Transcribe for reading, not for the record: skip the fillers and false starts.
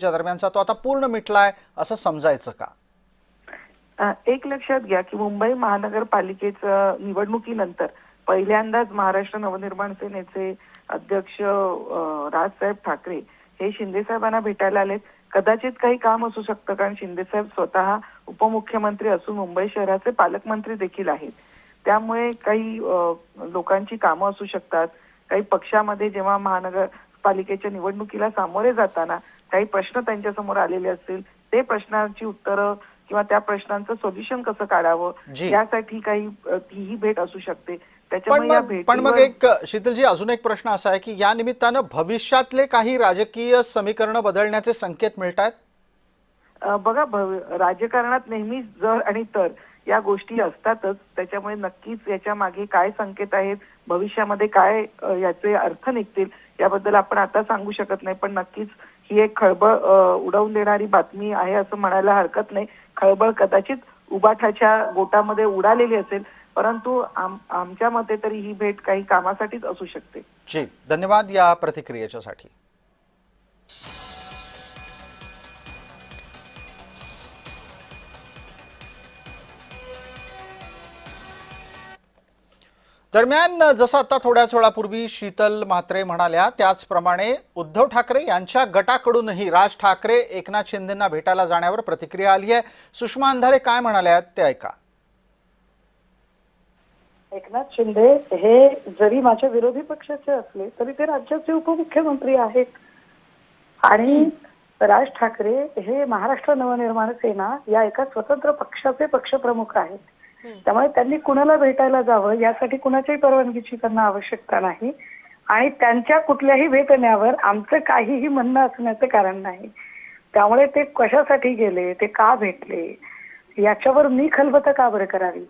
दरम्यानचा तो आता पूर्ण मिटलाय असं समजायचं का? एक लक्षात घ्या की मुंबई महानगरपालिकेच्या निवडणुकीनंतर पहिल्यांदाच महाराष्ट्र नवनिर्माण सेनेचे अध्यक्ष राजसाहेब ठाकरे हे शिंदे साहेबांना भेटायला आलेत. कदाचित काही काम असू शकतं, कारण शिंदे साहेब स्वतः उपमुख्यमंत्री असून मुंबई शहराचे पालकमंत्री देखील आहेत. त्यामुळे काही लोकांची कामं असू शकतात. काही पक्षामध्ये जेव्हा महानगरपालिकेच्या निवडणुकीला सामोरे जाताना काही प्रश्न त्यांच्या समोर आलेले असतील, ते प्रश्नांची उत्तरं किंवा त्या प्रश्नांचं सोल्युशन कसं काढावं यासाठी काही ही भेट असू शकते. पण मग एक शीतलजी, अजून एक प्रश्न असा आहे की या निमित्तानं भविष्यातले काही राजकीय समीकरण बदलण्याचे संकेत मिळतात? बघा, राजकारणात नेहमीच जर आणि तर या गोष्टी असतातच. त्याच्यामुळे नक्कीच याच्या मागे काय संकेत आहेत, भविष्यामध्ये काय याचे अर्थ निघतील याबद्दल आपण आता सांगू शकत नाही. पण नक्कीच ही एक खळबळ उडवून देणारी बातमी आहे असं म्हणायला हरकत नाही. खळबळ कदाचित उबाठाच्या गोटामध्ये उडालेली असेल, परंतु आमच्या मते तरी ही भेट काही कामासाठीच असू शकते. जी, धन्यवाद या प्रतिक्रियेच्यासाठी. दरम्यान जसं आता थोड्याच वेळापूर्वी शीतल म्हात्रे म्हणाल्या, त्याचप्रमाणे उद्धव ठाकरे यांच्या गटाकडूनही राज ठाकरे एकनाथ शिंदेंना भेटायला जाण्यावर प्रतिक्रिया आली आहे. सुषमा अंधारे काय म्हणाल्या ते ऐका. एकनाथ शिंदे हे जरी माझ्या विरोधी पक्षाचे असले तरी ते राज्याचे उपमुख्यमंत्री आहेत आणि राज ठाकरे हे महाराष्ट्र नवनिर्माण सेना या एका स्वतंत्र पक्षाचे पक्षप्रमुख आहेत. त्यामुळे त्यांनी कुणाला भेटायला जावं यासाठी कुणाच्याही परवानगीची त्यांना आवश्यकता नाही आणि त्यांच्या कुठल्याही भेटण्यावर आमचं काहीही म्हणणं असण्याचं कारण नाही. त्यामुळे ते कशासाठी गेले, ते का भेटले याच्यावर मी खलबतं का बरं करावी.